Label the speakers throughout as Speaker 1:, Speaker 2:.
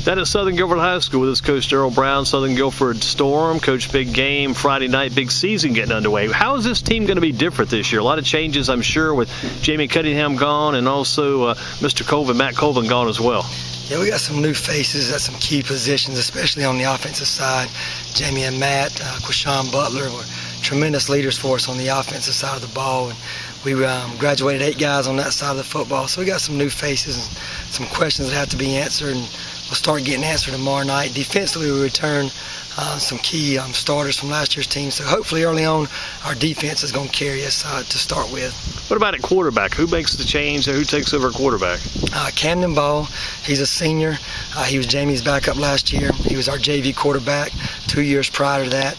Speaker 1: That is Southern Guilford High School with its coach Daryl Brown. Southern Guilford Storm, coach, big game Friday night, big season getting underway. How is this team going to be different this year? A lot of changes, I'm sure, with Jamie Cunningham gone and also Mr. Colvin, Matt Colvin, gone as well.
Speaker 2: Yeah, we got some new faces at some key positions, especially on the offensive side. Jamie and Matt, Quashawn Butler were tremendous leaders for us on the offensive side of the ball. And we graduated 8 guys on that side of the football. So we got some new faces and some questions that have to be answered, and we'll start getting answered tomorrow night. Defensively, we return some key starters from last year's team. So hopefully early on, our defense is going to carry us to start with.
Speaker 1: What about at quarterback? Who makes the change? Who takes over at quarterback?
Speaker 2: Camden Ball, he's a senior. He was Jamie's backup last year. He was our JV quarterback 2 years prior to that.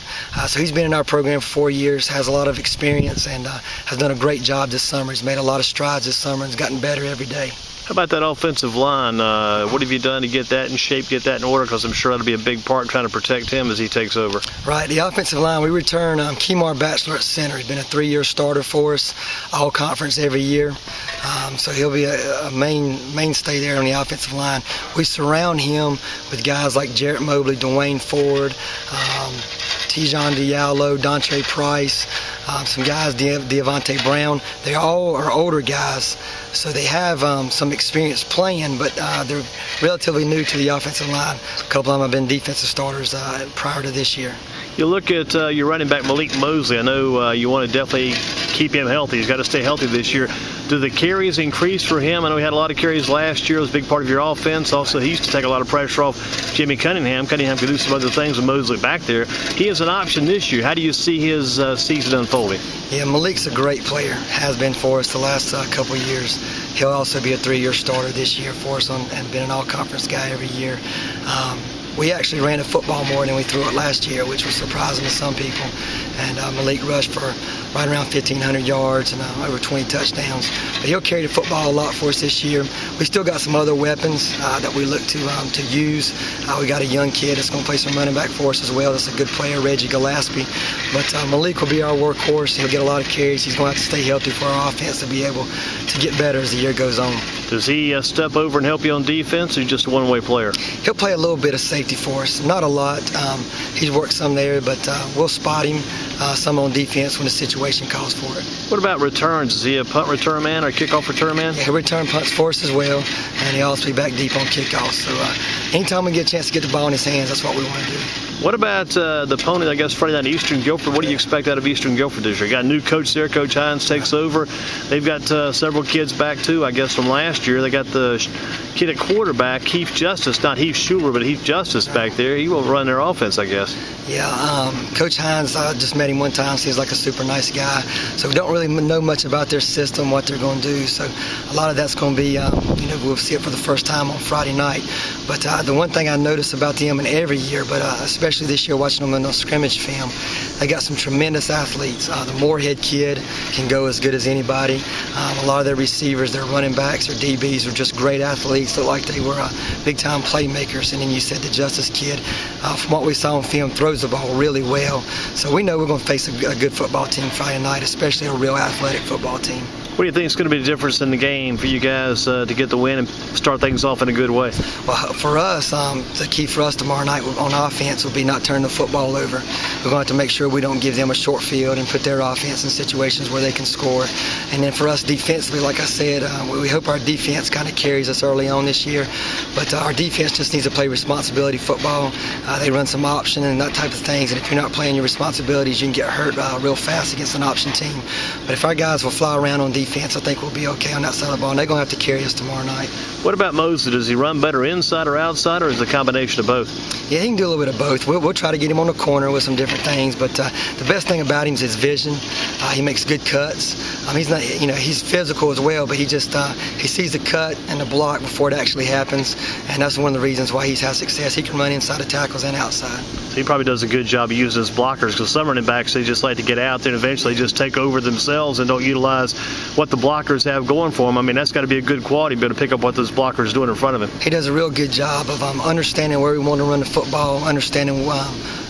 Speaker 2: So he's been in our program for 4 years, has a lot of experience, and has done a great job this summer. He's made a lot of strides this summer and has gotten better every day.
Speaker 1: How about that offensive line? What have you done to get that in shape, get that in order? Because I'm sure that'll be a big part in trying to protect him as he takes over.
Speaker 2: Right, the offensive line, we return Kemar Batchelor at center. He's been a 3-year starter for us, all conference every year. So he'll be a mainstay there on the offensive line. We surround him with guys like Jarrett Mobley, Dwayne Ford, Tijon Diallo, Dontre Price, some guys, Devontae Brown. They all are older guys, so they have some experience playing, but they're relatively new to the offensive line. A couple of them have been defensive starters prior to this year.
Speaker 1: You look at your running back, Malik Mosley. I know you want to definitely keep him healthy. He's got to stay healthy this year. Do the carries increase for him? I know he had a lot of carries last year. It was a big part of your offense. Also, he used to take a lot of pressure off Jimmy Cunningham. Cunningham could do some other things with Mosley back there. He is an option this year. How do you see his season unfolding?
Speaker 2: Yeah, Malik's a great player. Has been for us the last couple of years. He'll also be a 3-year starter this year for us and been an all-conference guy every year. We actually ran the football more than we threw it last year, which was surprising to some people. And Malik rushed for right around 1,500 yards and over 20 touchdowns. But he'll carry the football a lot for us this year. We still got some other weapons that we look to use. We got a young kid that's going to play some running back for us as well. That's a good player, Reggie Gillespie. But Malik will be our workhorse. He'll get a lot of carries. He's going to have to stay healthy for our offense to be able to get better as the year goes on.
Speaker 1: Does he step over and help you on defense, or just a one-way player?
Speaker 2: He'll play a little bit of safety for us. Not a lot. He's worked some there, but we'll spot him some on defense when the situation calls for it.
Speaker 1: What about returns? Is he a punt return man or a kickoff return man?
Speaker 2: Yeah, he'll return punts for us as well, and he'll also be back deep on kickoffs. So anytime we get a chance to get the ball in his hands, that's what we want to do.
Speaker 1: What about the opponent, I guess, Friday night, Eastern Guilford? What do you expect out of Eastern Guilford this year? You got a new coach there. Coach Hines takes over. They've got several kids back, too, I guess, from last year. They got the kid at quarterback, Heath Justice, not Heath Schuler, but Heath Justice back there. He will run their offense, I guess.
Speaker 2: Yeah, Coach Hines, I just met him one time. Seems like a super nice guy. So we don't really know much about their system, what they're going to do. So a lot of that's going to be, we'll see it for the first time on Friday night. But the one thing I notice about them, and every year, but especially this year watching them in the scrimmage film, they got some tremendous athletes. The Moorhead kid can go as good as anybody. A lot of their receivers, their running backs, their DBs are just great athletes. Look like they were big-time playmakers. And then you said the Justice kid, from what we saw on film, throws the ball really well. So we know we're going to face a good football team Friday night, especially a real athletic football team.
Speaker 1: What do you think is going to be the difference in the game for you guys to get the win and start things off in a good way?
Speaker 2: Well, for us, the key for us tomorrow night on offense will be not turning the football over. We're going to have to make sure we don't give them a short field and put their offense in situations where they can score. And then for us defensively, like I said, we hope our defense kind of carries us early on this year. But our defense just needs to play responsibility football. They run some option and that type of things. And if you're not playing your responsibilities, you can get hurt real fast against an option team. But if our guys will fly around on defense, I think we'll be okay on that side of the ball, and they're going to have to carry us tomorrow night.
Speaker 1: What about Mosley? Does he run better inside or outside, or is it a combination of both?
Speaker 2: Yeah, he can do a little bit of both. We'll try to get him on the corner with some different things, but the best thing about him is his vision. He makes good cuts. He's not, he's physical as well, but he just he sees the cut and the block before it actually happens, and that's one of the reasons why he's had success. He can run inside the tackles and outside.
Speaker 1: He probably does a good job of using his blockers, because some running backs, they just like to get out there and eventually just take over themselves and don't utilize what the blockers have going for him. I mean, that's got to be a good quality, be able to pick up what those blockers are doing in front of him.
Speaker 2: He does a real good job of understanding where we want to run the football, understanding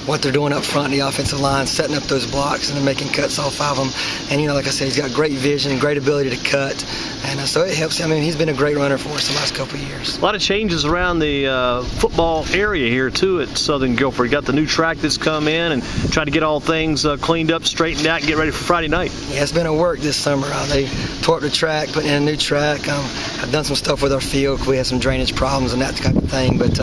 Speaker 2: what they're doing up front in the offensive line, setting up those blocks, and then making cuts off of them. And, like I said, he's got great vision, great ability to cut. And so it helps him. I mean, he's been a great runner for us the last couple of years.
Speaker 1: A lot of changes around the football area here, too, at Southern Guilford. You got the new track that's come in and trying to get all things cleaned up, straightened out, and get ready for Friday night.
Speaker 2: Yeah, it's been a work this summer. They tore up the track, put in a new track. I've done some stuff with our field. We had some drainage problems and that kind of thing. But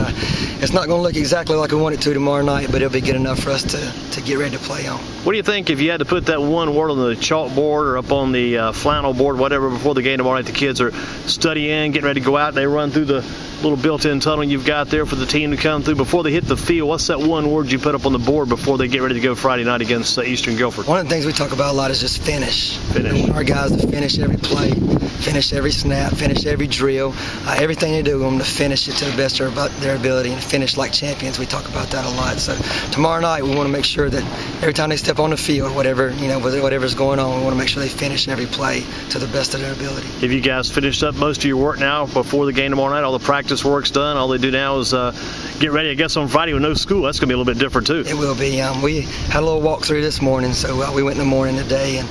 Speaker 2: it's not going to look exactly like we want it to tomorrow night, but it'll be good enough for us to get ready to play on.
Speaker 1: What do you think if you had to put that one word on the chalkboard or up on the flannel board, whatever, before the game tomorrow night? The kids are studying, getting ready to go out, and they run through the little built-in tunnel you've got there for the team to come through. Before they hit the field, what's that one word you put up on the board before they get ready to go Friday night against Eastern Guilford?
Speaker 2: One of the things we talk about a lot is just finish.
Speaker 1: Finish.
Speaker 2: We want our guys to finish every play, finish every snap, finish every drill. Everything they do, we want them to finish it to the best of their ability and finish like champions. We talk about that a lot. So tomorrow night, we want to make sure that every time they step on the field, whatever's going on, we want to make sure they finish every play to the best of their ability.
Speaker 1: Have you guys finished up most of your work now before the game tomorrow night? All the practice work's done. All they do now is get ready, I guess, on Friday with no school. That's going to be a little bit different, too.
Speaker 2: It will be. We had a little walkthrough this morning, so we went in the morning today and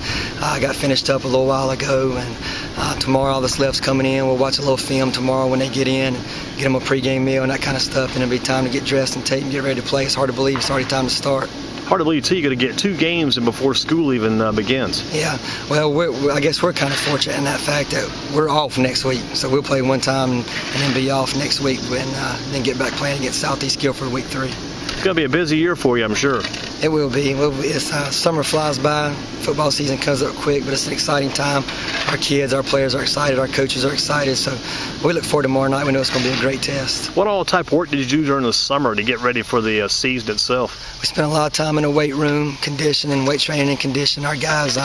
Speaker 2: got finished up a little while ago. And tomorrow, all that's left's coming in. We'll watch a little film tomorrow when they get in, and get them a pregame meal and that kind of stuff. And it'll be time to get dressed and tape and get ready to play. It's hard to believe it's already time to start.
Speaker 1: Hard to believe, too, you're going to get 2 games and before school even begins.
Speaker 2: Yeah, well, I guess we're kind of fortunate in that fact that we're off next week. So we'll play one time and then be off next week and then get back playing against Southeast Guilford week 3.
Speaker 1: It's going to be a busy year for you, I'm sure.
Speaker 2: It will be. It's summer flies by. Football season comes up quick, but it's an exciting time. Our kids, our players are excited. Our coaches are excited. So we look forward to tomorrow night. We know it's going to be a great test.
Speaker 1: What all type of work did you do during the summer to get ready for the season itself?
Speaker 2: We spent a lot of time in the weight room, conditioning, weight training and conditioning. Our guys,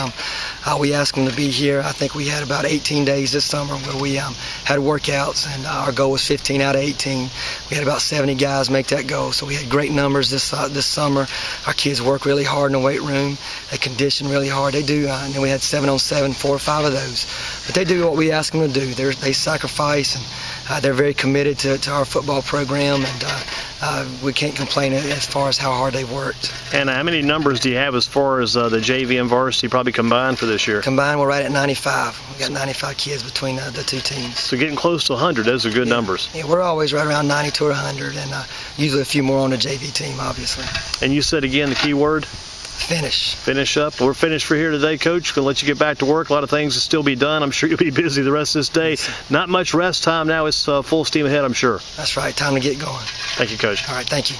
Speaker 2: we asked them to be here. I think we had about 18 days this summer where we had workouts, and our goal was 15 out of 18. We had about 70 guys make that goal, so we had great numbers this summer. Our kids work really hard in the weight room. They condition really hard. They do, and then we had 7-on-7, 4 or 5 of those. But they do what we ask them to do. They sacrifice, and they're very committed to our football program, and we can't complain as far as how hard they've worked.
Speaker 1: And how many numbers do you have as far as the JV and varsity probably combined for this year?
Speaker 2: Combined, we're right at 95. We've got 95 kids between the 2 teams.
Speaker 1: So getting close to 100, those are good numbers.
Speaker 2: Yeah, we're always right around 90 to 100, and usually a few more on the JV team, obviously.
Speaker 1: And you said again the key word?
Speaker 2: Finish.
Speaker 1: Finish up. We're finished for here today, Coach. Going to let you get back to work. A lot of things to still be done. I'm sure you'll be busy the rest of this day. Not much rest time now. It's full steam ahead, I'm sure.
Speaker 2: That's right. Time to get going.
Speaker 1: Thank you, Coach.
Speaker 2: All right. Thank you.